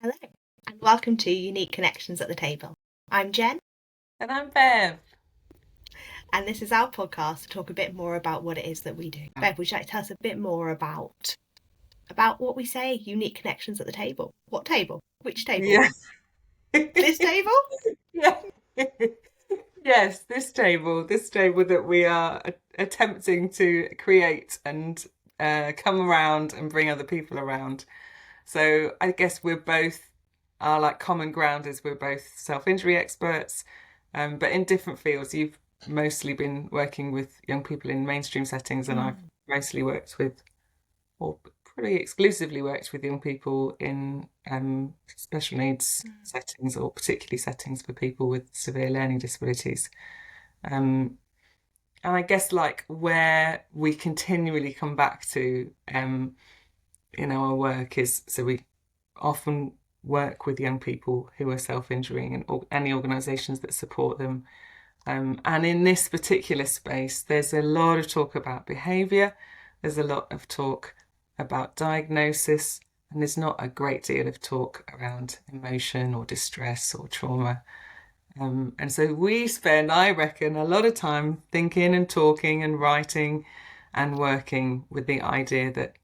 Hello, and welcome to Unique Connections at the Table. I'm Jen, And I'm Bev. and this is our podcast to talk a bit more about what it is that we do. Bev, would you like to tell us a bit more about what we say, unique connections at the table? What table? Which table? Yeah. This table? Yeah. Yes, this table that we are attempting to create and come around and bring other people around. So I guess our like common ground is we're both self-injury experts, but in different fields. You've mostly been working with young people in mainstream settings, and I've mostly worked with, or pretty exclusively worked with young people in special needs settings, or particularly settings for people with severe learning disabilities. And I guess like where we continually come back to in our work is, so we often work with young people who are self-injuring and any organisations that support them. And in this particular space, there's a lot of talk about behaviour, there's a lot of talk about diagnosis, and there's not a great deal of talk around emotion or distress or trauma. And so we spend, I reckon, a lot of time thinking and talking and writing and working with the idea that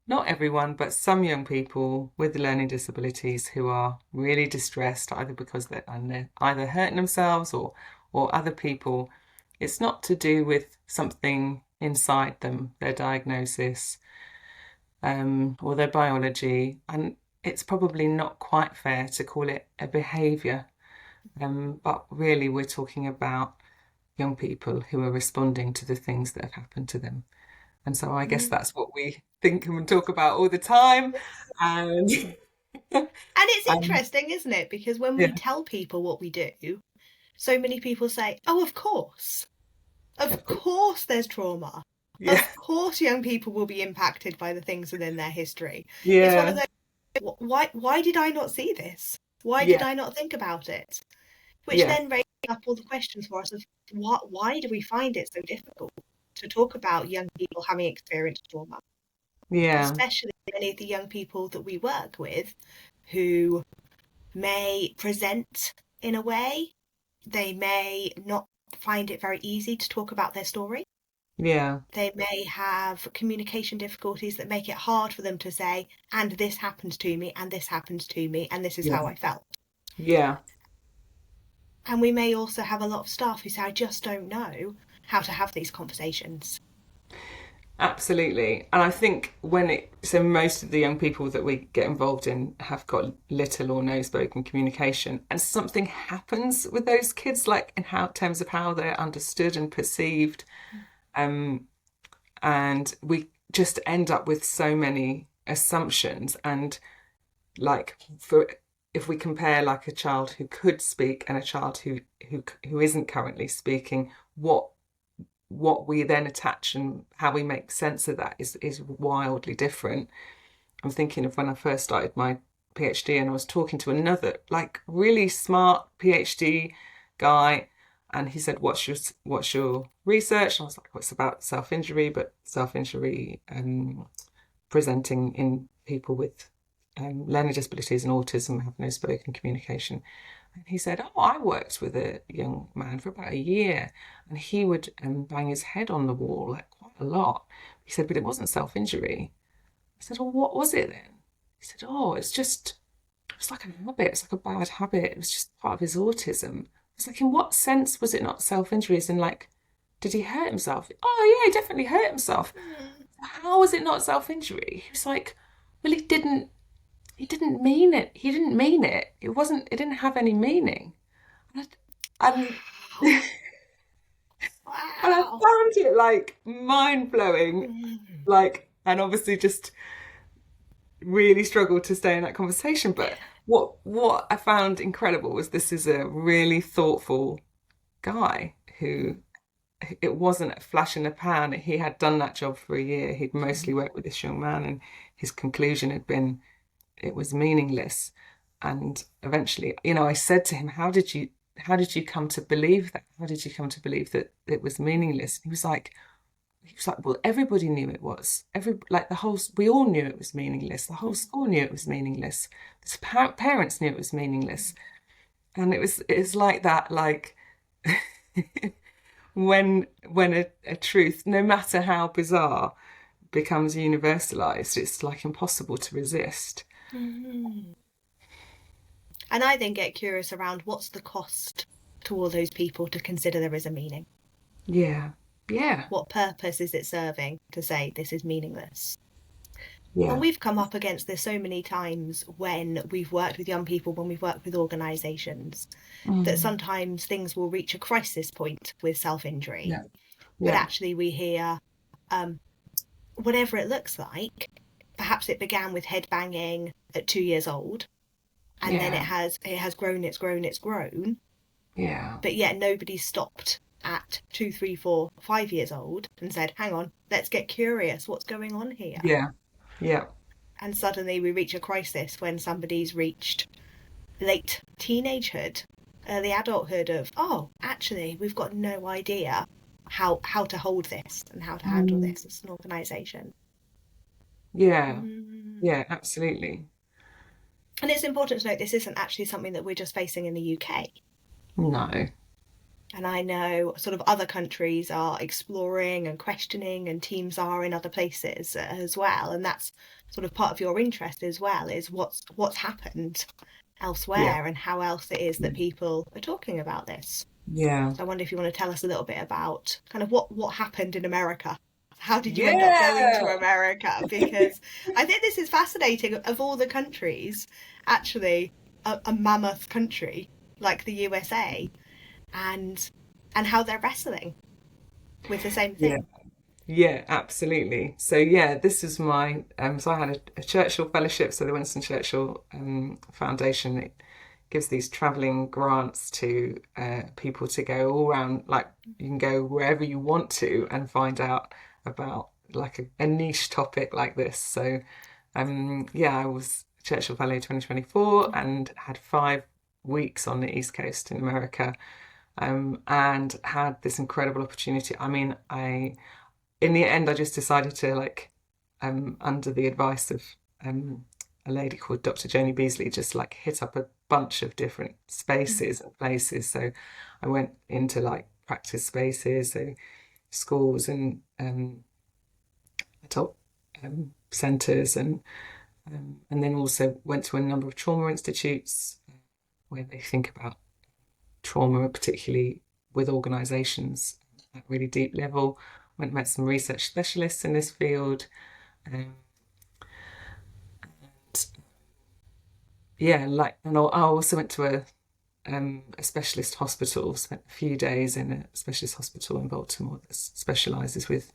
not everyone, but some young people with learning disabilities who are really distressed, either because they're either hurting themselves or other people, it's not to do with something inside them, their diagnosis, or their biology. And it's probably not quite fair to call it a behaviour. But really, we're talking about young people who are responding to the things that have happened to them. And so I guess that's what we think and talk about all the time. And And it's um, interesting, isn't it? Because when we yeah, tell people what we do, so many people say, "Oh, of course. Of every, course there's trauma. yeah, Of course young people will be impacted by the things within their history." It's one of yeah, those, why did I not see this? Why did yeah, I not think about it? Which yeah, then raises up all the questions for us of why do we find it so difficult to talk about young people having experienced trauma, yeah, especially many of the young people that we work with who may present in a way, they may not find it very easy to talk about their story. yeah, They may have communication difficulties that make it hard for them to say, and this happened to me, and this happened to me, and this is yeah, how I felt. yeah. And we may also have a lot of staff who say, I just don't know how to have these conversations. Absolutely. And I think so most of the young people that we get involved in have got little or no spoken communication. And something happens with those kids, like in terms of how they're understood and perceived. Um, and we just end up with so many assumptions. And like if we compare like a child who could speak and a child who isn't currently speaking, what we then attach and how we make sense of that is wildly different. I'm thinking of when I first started my PhD and I was talking to another like really smart PhD guy, and he said, what's your research? And I was like, well, it's about self-injury, but self-injury presenting in people with learning disabilities and autism have no spoken communication. And he said, oh, I worked with a young man for about a year, and he would bang his head on the wall like quite a lot. He said, but it wasn't self-injury. I said, well, what was it then? He said, oh, it's like a habit. It's like a bad habit. It was just part of his autism. I was like, in what sense was it not self-injury? As in, like, did he hurt himself? Oh, yeah, he definitely hurt himself. How was it not self-injury? He was like, well, he didn't mean it. He didn't mean it. It didn't have any meaning. And and I Wow. found it like mind blowing, like, and obviously just really struggled to stay in that conversation. But what I found incredible was this is a really thoughtful guy who it wasn't a flash in the pan. He had done that job for a year. He'd mostly worked with this young man, and his conclusion had been it was meaningless. And eventually, I said to him, how did you come to believe that? How did you come to believe that it was meaningless? And he was like, he was like, well, everybody knew it was. We all knew it was meaningless. The whole school knew it was meaningless. The parents knew it was meaningless. And it's like that, like when a truth, no matter how bizarre, becomes universalized, it's like impossible to resist. Mm-hmm. And I then get curious around what's the cost to all those people to consider there is a meaning. Yeah. Yeah. What purpose is it serving to say this is meaningless? And Yeah. we've come up against this so many times when we've worked with young people, when we've worked with organisations, that Mm. sometimes things will reach a crisis point with self-injury. Yeah. But Yeah. actually we hear, whatever it looks like, perhaps it began with head banging at 2 years old, and then Yeah. it has grown, it's grown, Yeah. but yet nobody stopped at 2, 3, 4, 5 years old and said, hang on, let's get curious, what's going on here? Yeah. Yeah. And suddenly we reach a crisis when somebody's reached late teenagehood, early adulthood of, oh, actually, we've got no idea how to hold this and how to handle Mm. this as an organisation. Yeah. Mm. Yeah, absolutely. And it's important to note this isn't actually something that we're just facing in the UK. No. And I know sort of other countries are exploring and questioning, and teams are in other places as well. And that's sort of part of your interest as well, is what's happened Yeah. elsewhere and how else it is that people are talking about this. Yeah. So I wonder if you want to tell us a little bit about kind of what happened in America. How did you end up going to Yeah. America? Because I think this is fascinating. Of all the countries, actually, a mammoth country like the USA, and how they're wrestling with the same Yeah. thing. Yeah, absolutely. So yeah, this is my so I had a Churchill Fellowship, so the Winston Churchill Foundation. It gives these traveling grants to people to go all around, like you can go wherever you want to and find out about like a niche topic like this. So yeah, I was Churchill Fellow 2024 and had 5 weeks on the East Coast in America, and had this incredible opportunity. I mean, in the end, I just decided to under the advice of a lady called Dr. Joni Beasley, just like hit up a bunch of different spaces and places. So I went into like practice spaces, so schools and adult centres, and then also went to a number of trauma institutes where they think about trauma, particularly with organisations at really deep level. Went and met some research specialists in this field. Um, and yeah, and I also went to a specialist hospital. Spent a few days in a specialist hospital in Baltimore that specialises with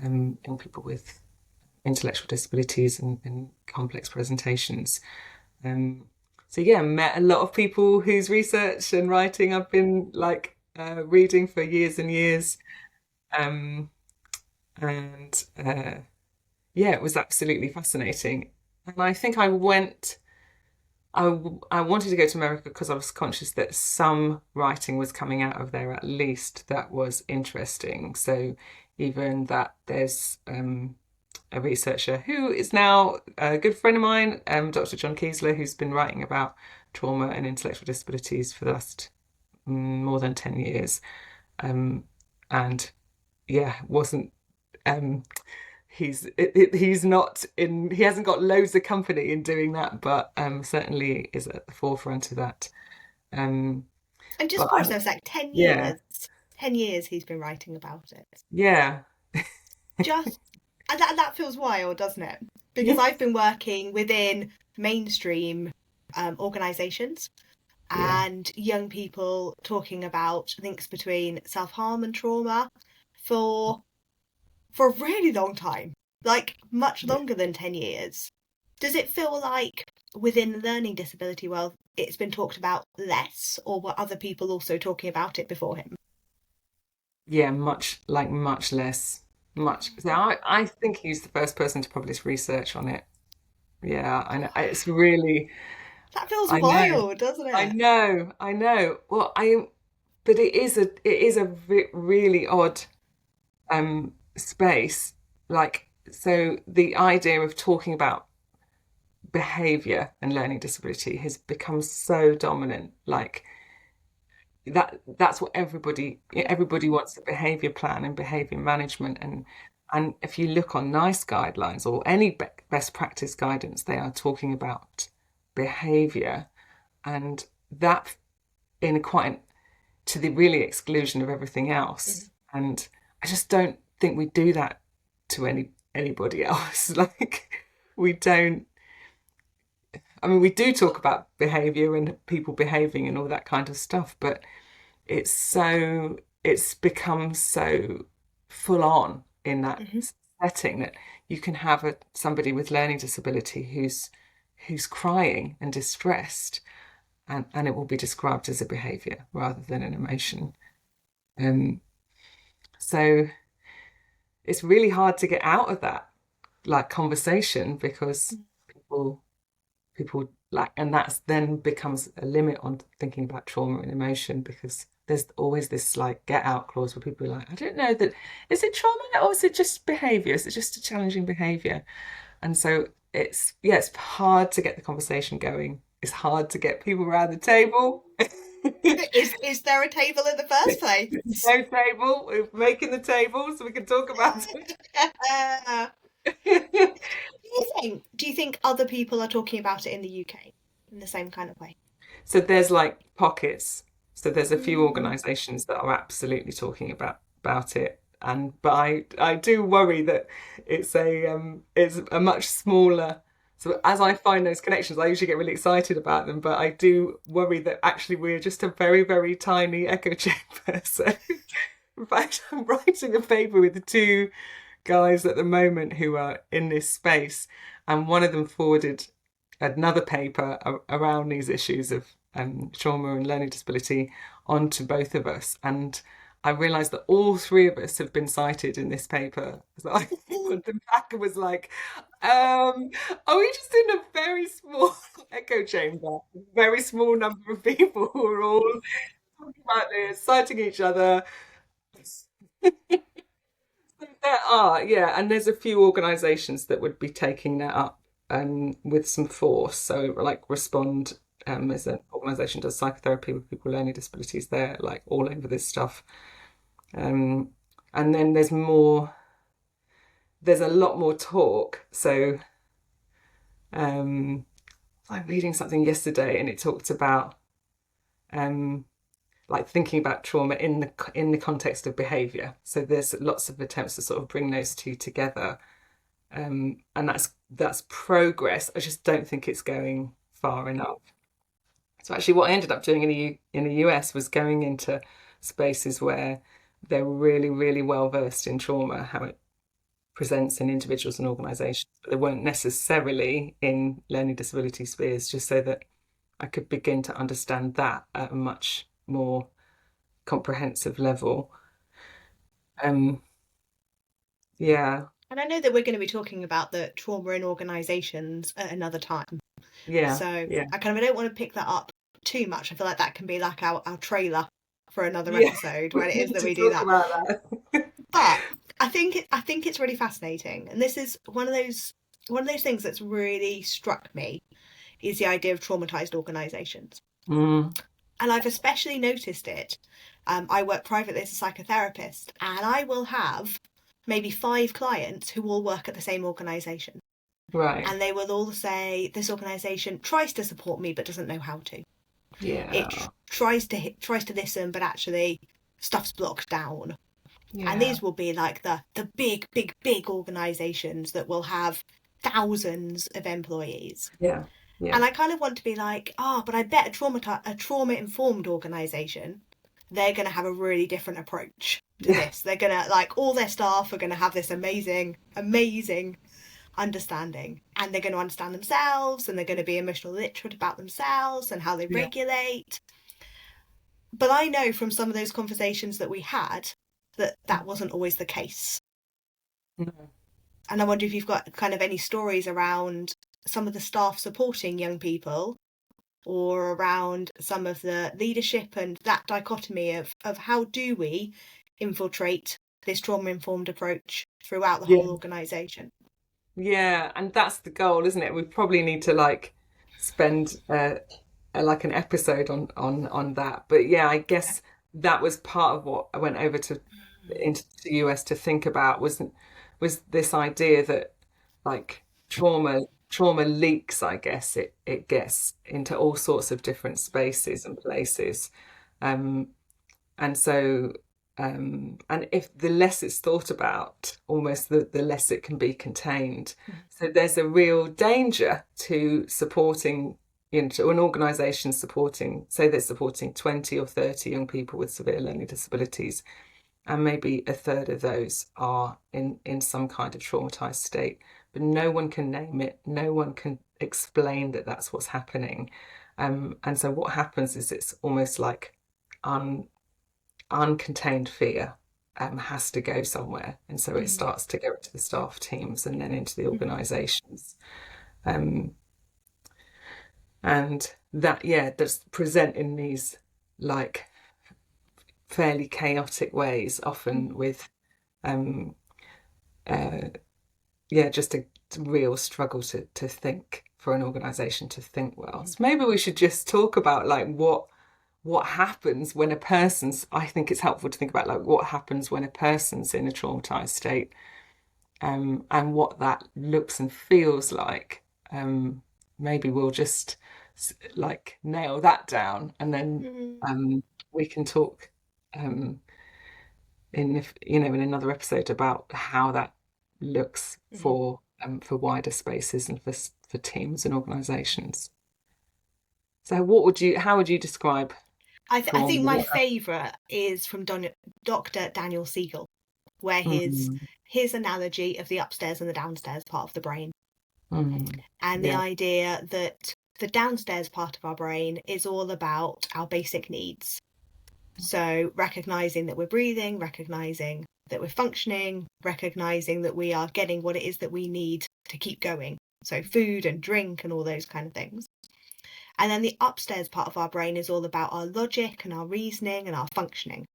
young people with intellectual disabilities and complex presentations. So yeah, met a lot of people whose research and writing I've been reading for years and years. Um, and yeah, it was absolutely fascinating. And I think I wanted to go to America because I was conscious that some writing was coming out of there, at least that was interesting. So even that there's a researcher who is now a good friend of mine, Dr. John Kiesler, who's been writing about trauma and intellectual disabilities for the last more than 10 years. And yeah, wasn't um, he's not in, he hasn't got loads of company in doing that, but certainly is at the forefront of that. Um, And just but pause there a sec. 10 yeah, years. 10 years he's been writing about it. yeah, Just, and that feels wild, doesn't it? Because yeah, I've been working within mainstream organisations yeah, and young people talking about links between self-harm and trauma for a really long time, like much yeah. longer than 10 years. Does it feel like within the learning disability world it's been talked about less, or were other people also talking about it before him? Yeah, much less, much. So I think he's the first person to publish research on it. Yeah, I know. It's really, That feels I know, wild, doesn't I it? know, I know. Well, but it is a really odd space, like, so the idea of talking about behavior and learning disability has become so dominant. Like that's what everybody wants, a behavior plan and behavior management. And if you look on NICE guidelines or any best practice guidance, they are talking about behavior, and that in quite to the really exclusion of everything else. And I just don't think we do that to anybody else. Like we don't. I mean, we do talk about behavior and people behaving and all that kind of stuff, but it's become so full on in that setting that you can have somebody with learning disability who's crying and distressed, and it will be described as a behavior rather than an emotion. So it's really hard to get out of that like conversation, because people like, and that's then becomes a limit on thinking about trauma and emotion, because there's always this like get out clause where people are like, I don't know, that is it trauma or is it just behavior, is it just a challenging behavior? And so it's hard to get the conversation going, it's hard to get people around the table. Is there a table in the first place? No table, we're making the table so we can talk about it. Do you think other people are talking about it in the UK in the same kind of way? So there's like pockets. So there's a few organisations that are absolutely talking about it, and but I do worry that it's a much smaller. So as I find those connections, I usually get really excited about them, but I do worry that actually we're just a very, very tiny echo chamber. So in fact, I'm writing a paper with the two guys at the moment who are in this space, and one of them forwarded another paper around these issues of trauma and learning disability onto both of us, and I realised that all three of us have been cited in this paper. So I went back and was like, are we just in a very small echo chamber, very small number of people who are all talking about this, citing each other? There are, yeah, and there's a few organisations that would be taking that up with some force. So, like Respond is an organisation that does psychotherapy with people with learning disabilities. They're like all over this stuff. And then there's a lot more talk. So, I'm reading something yesterday, and it talked about like thinking about trauma in the context of behaviour. So there's lots of attempts to sort of bring those two together, and that's progress. I just don't think it's going far enough. So actually, what I ended up doing in the US was going into spaces where they're really, really well versed in trauma, how it presents in individuals and organisations, but they weren't necessarily in learning disability spheres, just so that I could begin to understand that at a much more comprehensive level. Yeah, And I know that we're going to be talking about the trauma in organisations at another time. yeah, So yeah, I don't want to pick that up too much. I feel like that can be like our trailer for another yeah. episode We when it is need that to we do talk that. about that. But I think it's really fascinating, and this is one of those things that's really struck me is the idea of traumatized organisations. Mm, And I've especially noticed it. I work privately as a psychotherapist, and I will have maybe 5 clients who all work at the same organisation. right. And they will all say, this organisation tries to support me but doesn't know how to. Yeah. It tries to listen, but actually stuff's blocked down. Yeah. And these will be like the big organisations that will have thousands of employees. Yeah. Yeah. And I kind of want to be like, but I bet a trauma-informed organisation, they're going to have a really different approach to this. They're going to, like, all their staff are going to have this amazing understanding. And they're going to understand themselves, and they're going to be emotional literate about themselves and how they Yeah. regulate. But I know from some of those conversations that we had that wasn't always the case. No. And I wonder if you've got kind of any stories around some of the staff supporting young people, or around some of the leadership and that dichotomy of how do we infiltrate this trauma-informed approach throughout the Yeah. whole organisation. Yeah, and that's the goal, isn't it? We probably need to like spend like an episode on that. But yeah, I guess that was part of what I went over to into the US to think about was this idea that like trauma leaks, I guess it gets into all sorts of different spaces and places. Um, and so and if the less it's thought about, almost the less it can be contained. So there's a real danger to supporting, to an organisation supporting, say they're supporting 20 or 30 young people with severe learning disabilities, and maybe a third of those are in some kind of traumatised state, but no one can name it, no one can explain that that's what's happening. And so what happens is it's almost like uncontained fear has to go somewhere, and so it starts to go into the staff teams and then into the organisations, and that's present in these like fairly chaotic ways, often with just a real struggle to think, for an organisation to think well. So maybe we should just talk about like what happens when a person's, I think it's helpful to think about like what happens when a person's in a traumatized state, and what that looks and feels like. Maybe we'll just like nail that down, and then we can talk in another episode about how that looks for wider spaces and for teams and organizations. So how would you describe I trauma? think my favourite is from Dr. Daniel Siegel, where his analogy of the upstairs and the downstairs part of the brain, and the idea that the downstairs part of our brain is all about our basic needs. So recognising that we're breathing, recognising that we're functioning, recognising that we are getting what it is that we need to keep going. So food and drink and all those kind of things. And then the upstairs part of our brain is all about our logic and our reasoning and our functioning.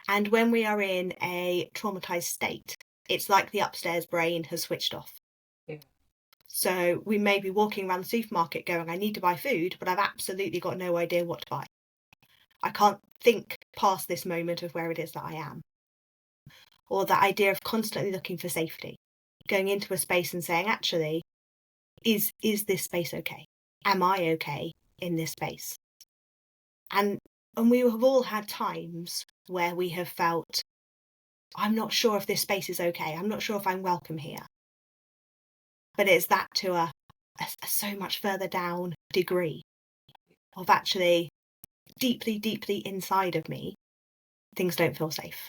And when we are in a traumatized state, it's like the upstairs brain has switched off. Yeah. So we may be walking around the supermarket going, I need to buy food, but I've absolutely got no idea what to buy. I can't think past this moment of where it is that I am. Or that idea of constantly looking for safety, going into a space and saying, actually, is this space okay? Am I okay in this space? And we have all had times where we have felt, I'm not sure if this space is okay. I'm not sure if I'm welcome here. But it's that to a so much further down degree of actually deeply, deeply inside of me, things don't feel safe.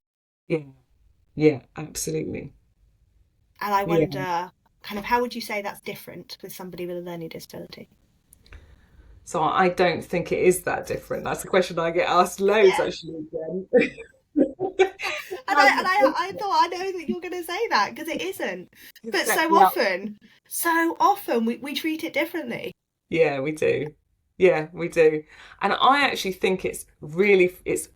Yeah, absolutely. And I wonder, kind of, how would you say that's different with somebody with a learning disability? So I don't think it is that different. That's a question I get asked loads, actually, Jen. I thought I know that you're going to say that, because it isn't. But so often we treat it differently. Yeah, we do. Yeah, we do. And I actually think it's really, it's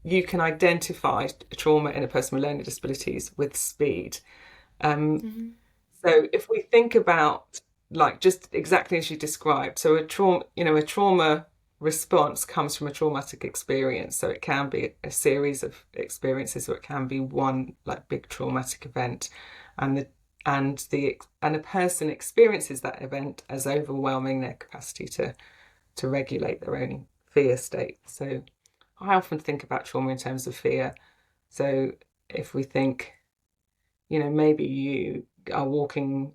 you can identify trauma in a person with learning disabilities with speed. So if we think about like just exactly as you described, so a trauma response comes from a traumatic experience. So it can be a series of experiences, or it can be one like big traumatic event, and a person experiences that event as overwhelming their capacity to regulate their own fear state. So I often think about trauma in terms of fear. So if we think, maybe you are walking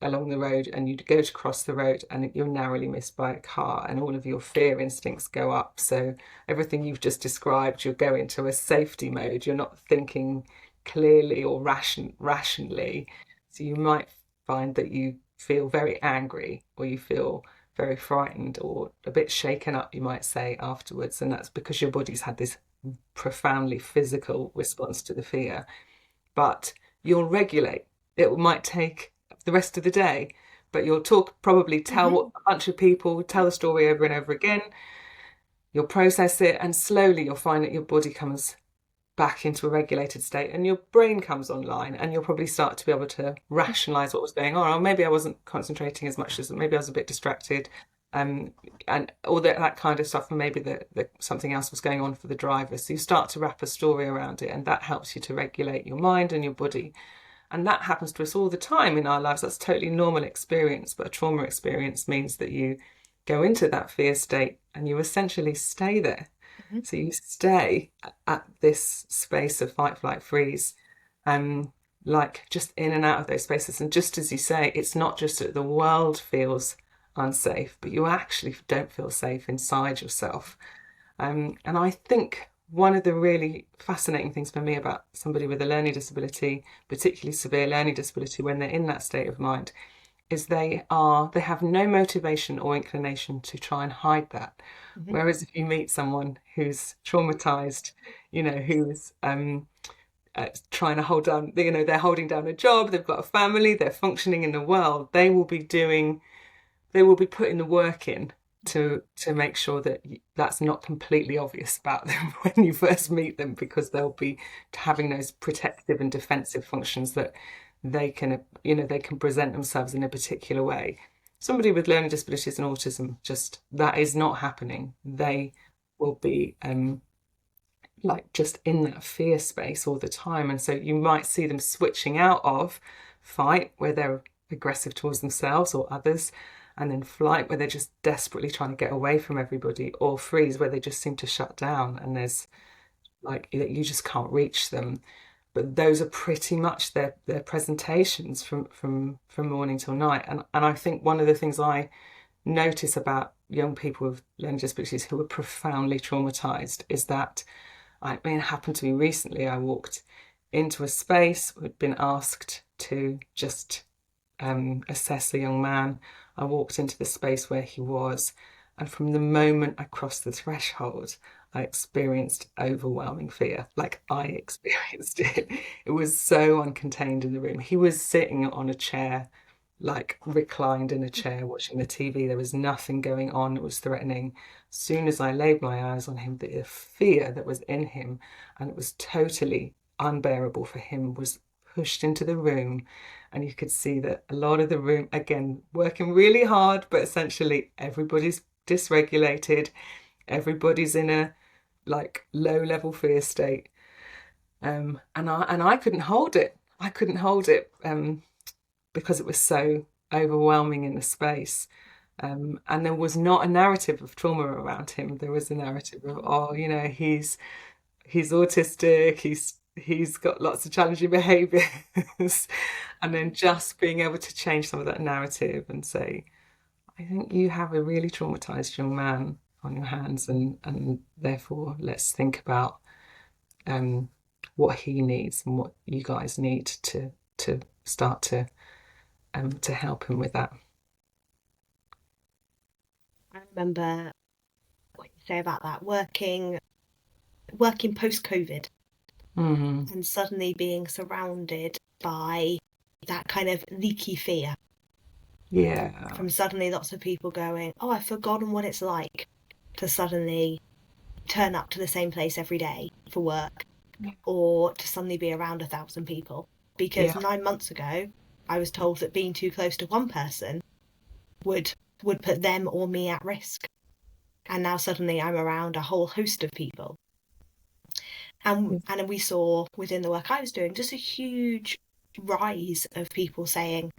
along the road and you go to cross the road and you're narrowly missed by a car, and all of your fear instincts go up. So everything you've just described, you'll go into a safety mode. You're not thinking clearly or rationally. So you might find that you feel very angry, or you feel very frightened, or a bit shaken up, you might say, afterwards. And that's because your body's had this profoundly physical response to the fear. But you'll regulate. It might take the rest of the day, but you'll probably tell a bunch of people, tell the story over and over again. You'll process it, and slowly you'll find that your body comes back into a regulated state, and your brain comes online, and you'll probably start to be able to rationalize what was going on. Or maybe I wasn't concentrating as much as maybe I was a bit distracted, and all that kind of stuff. And maybe something else was going on for the driver. So you start to wrap a story around it, and that helps you to regulate your mind and your body. And that happens to us all the time in our lives. That's a totally normal experience. But a trauma experience means that you go into that fear state and you essentially stay there. Mhm. So you stay at this space of fight, flight, freeze, like just in and out of those spaces. And just as you say, it's not just that the world feels unsafe, but you actually don't feel safe inside yourself. And I think one of the really fascinating things for me about somebody with a learning disability, particularly severe learning disability, when they're in that state of mind, is they have no motivation or inclination to try and hide that. Mhm. Whereas if you meet someone who's traumatized, who's trying to hold down, they're holding down a job, they've got a family, they're functioning in the world, they will be putting the work in to make sure that that's not completely obvious about them when you first meet them, because they'll be having those protective and defensive functions that they can present themselves in a particular way. Somebody with learning disabilities and autism, just that is not happening. They will be like just in that fear space all the time. And so you might see them switching out of fight, where they're aggressive towards themselves or others, and then flight, where they're just desperately trying to get away from everybody, or freeze, where they just seem to shut down and there's like you just can't reach them. But those are pretty much their presentations from morning till night. And I think one of the things I notice about young people with learning disabilities who are profoundly traumatized is that, I mean, it happened to me recently. I walked into a space, we'd been asked to just assess a young man. I walked into the space where he was, and from the moment I crossed the threshold, I experienced overwhelming fear. Like I experienced it. It was so uncontained in the room. He was sitting on a chair, like reclined in a chair, watching the TV. There was nothing going on. It was threatening. As soon as I laid my eyes on him, the fear that was in him, and it was totally unbearable for him, was pushed into the room. And you could see that a lot of the room, again, working really hard, but essentially everybody's dysregulated. Everybody's in a like low level fear state. And I couldn't hold it. I couldn't hold it because it was so overwhelming in the space. And there was not a narrative of trauma around him. There was a narrative of, oh, he's autistic, he's got lots of challenging behaviours. And then just being able to change some of that narrative and say, I think you have a really traumatized young man on your hands, and therefore let's think about what he needs and what you guys need to start to help him with that. I remember what you say about that working post COVID, and suddenly being surrounded by that kind of leaky fear. Yeah. From suddenly lots of people going, oh, I've forgotten what it's like to suddenly turn up to the same place every day for work, or to suddenly be around 1,000 people. Because Yeah. 9 months ago, I was told that being too close to one person would put them or me at risk. And now suddenly I'm around a whole host of people. And we saw within the work I was doing just a huge rise of people saying,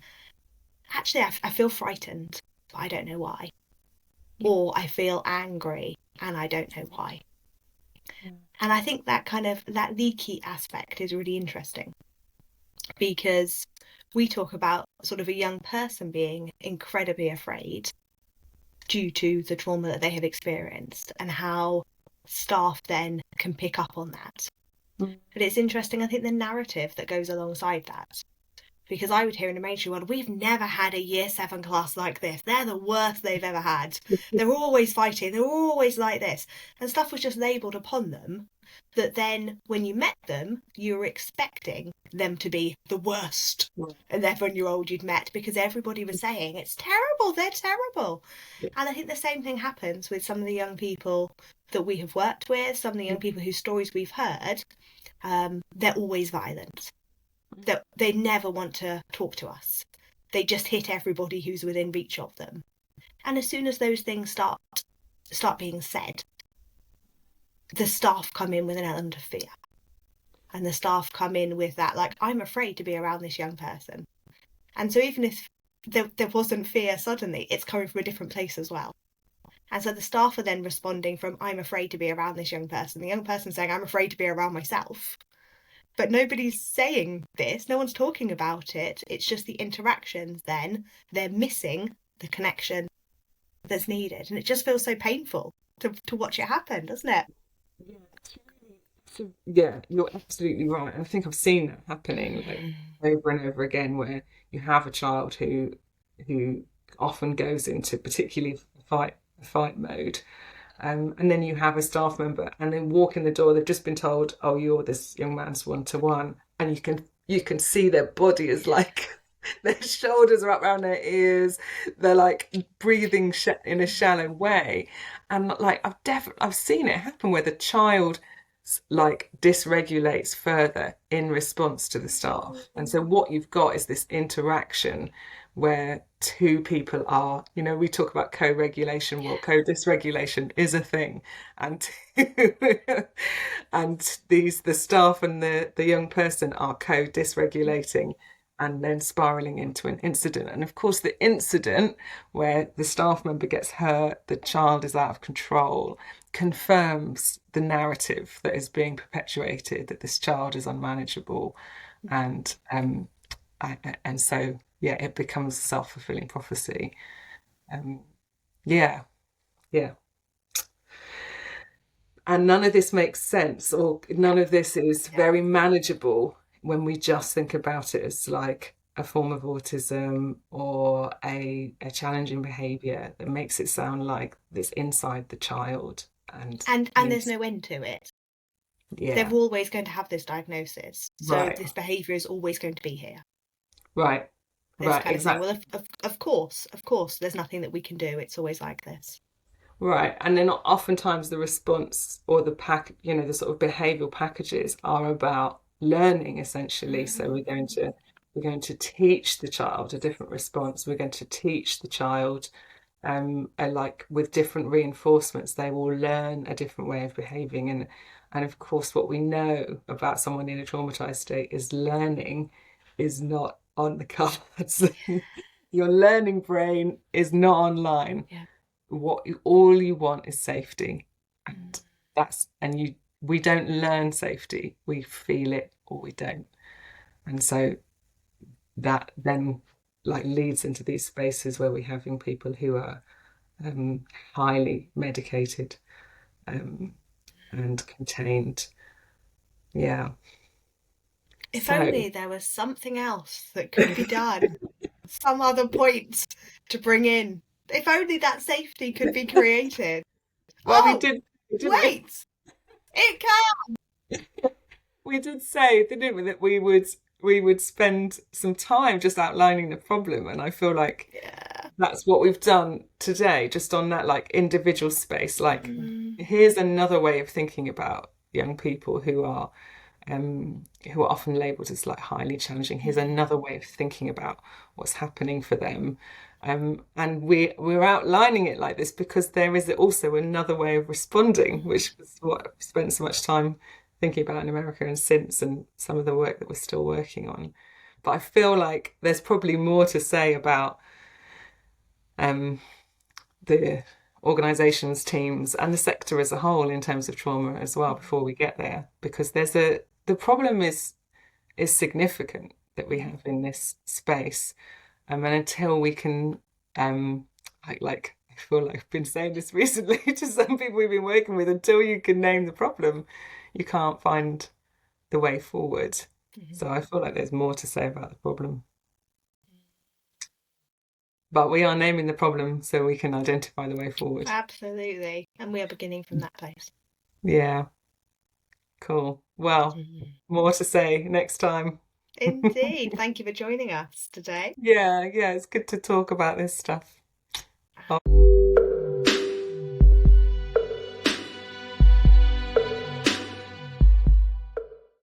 actually, I feel frightened, but I don't know why. Or I feel angry and I don't know why. And I think that kind of that leaky aspect is really interesting, because we talk about sort of a young person being incredibly afraid due to the trauma that they have experienced, and how staff then can pick up on that. But it's interesting, I think, the narrative that goes alongside that. Because I would hear in a mainstream world, we've never had a year 7 class like this. They're the worst they've ever had. They're always fighting. They're always like this. And stuff was just labelled upon them that then when you met them, you were expecting them to be the worst 11-year-old you'd met, because everybody was saying, it's terrible, they're terrible. And I think the same thing happens with some of the young people that we have worked with, some of the young people whose stories we've heard. they're always violent. They never want to talk to us. They just hit everybody who's within reach of them. And as soon as those things start being said, the staff come in with an element of fear. And the staff come in with that, like, I'm afraid to be around this young person. And so even if there wasn't fear suddenly, it's coming from a different place as well. And so the staff are then responding from, I'm afraid to be around this young person. The young person saying, I'm afraid to be around myself. But nobody's saying this. No one's talking about it. It's just the interactions then. They're missing the connection that's needed. And it just feels so painful to watch it happen, doesn't it? Yeah, you're absolutely right. And I think I've seen that happening like over and over again, where you have a child who often goes into particularly fight mode. And then you have a staff member and they walk in the door, they've just been told, oh, you're this young man's one-to-one. And you can see their body is like their shoulders are up around their ears, they're like breathing in a shallow way. And like I've seen it happen where the child like dysregulates further in response to the staff. And so what you've got is this interaction where two people are, we talk about co-regulation. Well, co-dysregulation is a thing, and and the staff and the young person are co-dysregulating and then spiraling into an incident. And of course, the incident where the staff member gets hurt, the child is out of control, confirms the narrative that is being perpetuated, that this child is unmanageable. And so, yeah, it becomes a self-fulfilling prophecy. Yeah. And none of this makes sense, or none of this is very manageable when we just think about it as like a form of autism or a challenging behaviour that makes it sound like it's inside the child. And there's no end to it. Yeah. They're always going to have this diagnosis. So Right. This behaviour is always going to be here. Right. Exactly. Well, of course, there's nothing that we can do. It's always like this. Right. And then oftentimes the response or the the sort of behavioural packages are about learning essentially. So we're going to teach the child a different response. We're going to teach the child like with different reinforcements, they will learn a different way of behaving. And of course, what we know about someone in a traumatized state is learning is not on the cards. Your learning brain is not online. Yeah. All you want is safety, and we don't learn safety. We feel it or we don't, and so that then like leads into these spaces where we're having people who are highly medicated and contained. Yeah. If only there was something else that could be done, some other point to bring in. If only that safety could be created. Well, we did. Wait, it can. We did say, didn't we, that we would spend some time just outlining the problem, and I feel like that's what we've done today, just on that like individual space. Like, here's another way of thinking about young people who are often labelled as like highly challenging. Here's another way of thinking about what's happening for them. And we're outlining it like this because there is also another way of responding, which is what I've spent so much time thinking about in America and since, and some of the work that we're still working on. But I feel like there's probably more to say about the organisations, teams, and the sector as a whole in terms of trauma as well before we get there, because the problem is significant that we have in this space. And until we can, I feel like I've been saying this recently to some people we've been working with, until you can name the problem, you can't find the way forward. So I feel like there's more to say about the problem. But we are naming the problem so we can identify the way forward. Absolutely. And we are beginning from that place. Yeah. Cool. Well, more to say next time. Indeed. Thank you for joining us today. Yeah, it's good to talk about this stuff.